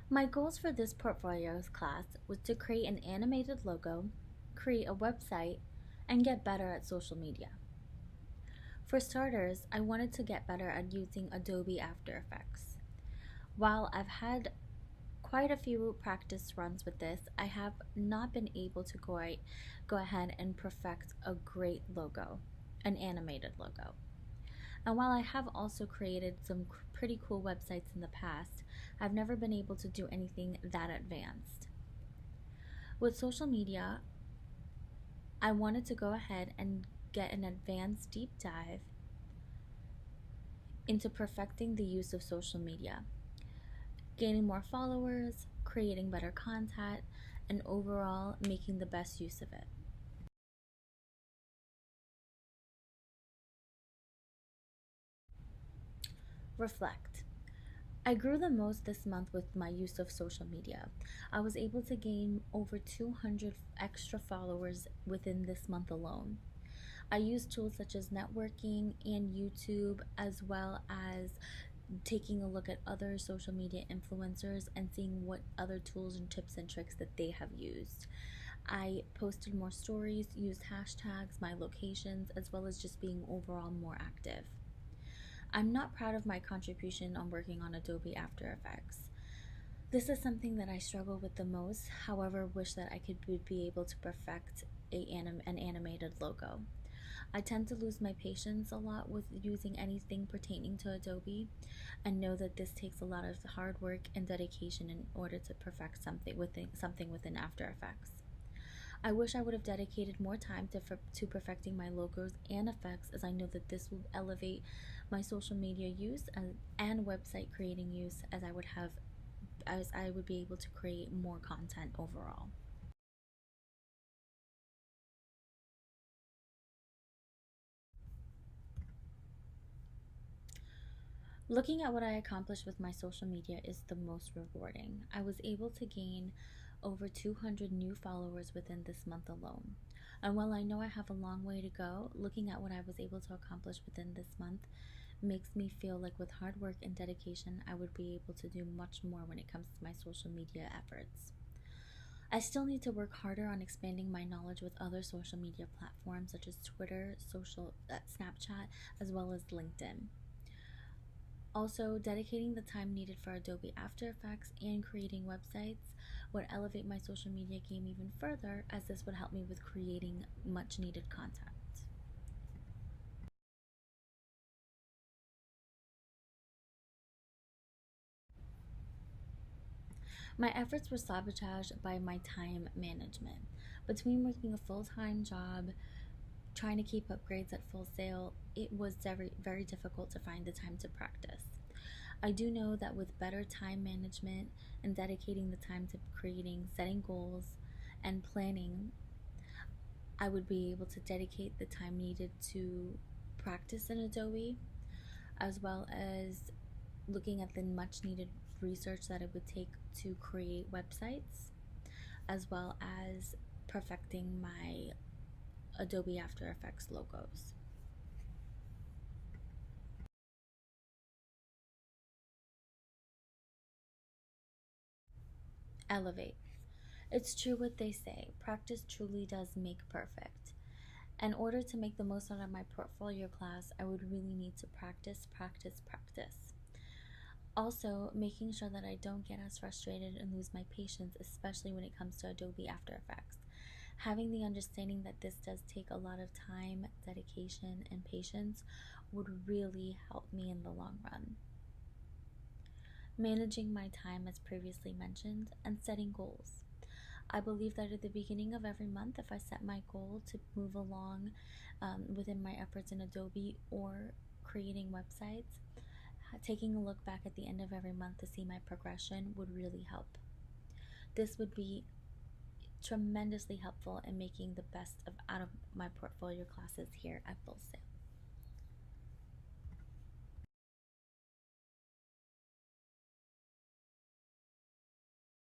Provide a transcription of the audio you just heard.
My goals for this portfolios class was to create an animated logo, create a website, and get better at social media. For starters, I wanted to get better at using Adobe After Effects. While I've had quite a few practice runs with this, I have not been able to go ahead and perfect a great logo, an animated logo. And while I have also created some pretty cool websites in the past, I've never been able to do anything that advanced. With social media, I wanted to go ahead and get an advanced deep dive into perfecting the use of social media, gaining more followers, creating better content, and overall making the best use of it. Reflect. I grew the most this month with my use of social media. I was able to gain over 200 extra followers within this month alone. I use tools such as networking and YouTube, as well as taking a look at other social media influencers and seeing what other tools and tips and tricks that they have used. I posted more stories, used hashtags, my locations, as well as just being overall more active. I'm not proud of my contribution on working on Adobe After Effects. This is something that I struggle with the most, however, wish that I could be able to perfect an animated logo. I tend to lose my patience a lot with using anything pertaining to Adobe and know that this takes a lot of hard work and dedication in order to perfect something within After Effects. I wish I would have dedicated more time to perfecting my logos and effects, as I know that this will elevate my social media use and website creating use, as I would be able to create more content overall. Looking at what I accomplished with my social media is the most rewarding. I was able to gain over 200 new followers within this month alone. And while I know I have a long way to go, looking at what I was able to accomplish within this month makes me feel like with hard work and dedication, I would be able to do much more when it comes to my social media efforts. I still need to work harder on expanding my knowledge with other social media platforms such as Twitter, Snapchat, as well as LinkedIn. Also, dedicating the time needed for Adobe After Effects and creating websites would elevate my social media game even further, as this would help me with creating much needed content. My efforts were sabotaged by my time management. Between working a full time job, trying to keep up grades at Full Sail, it was very difficult to find the time to practice. I do know that with better time management and dedicating the time to creating, setting goals, and planning, I would be able to dedicate the time needed to practice in Adobe, as well as looking at the much needed research that it would take to create websites, as well as perfecting my Adobe After Effects logos. Elevate. It's true what they say, practice truly does make perfect. In order to make the most out of my portfolio class, I would really need to practice, practice, practice. Also, making sure that I don't get as frustrated and lose my patience, especially when it comes to Adobe After Effects. Having the understanding that this does take a lot of time, dedication, and patience would really help me in the long run. Managing my time, as previously mentioned, and setting goals. I believe that at the beginning of every month, if I set my goal to move along within my efforts in Adobe or creating websites, taking a look back at the end of every month to see my progression would really help. This would be tremendously helpful in making the best out of my portfolio classes here at Full Sail.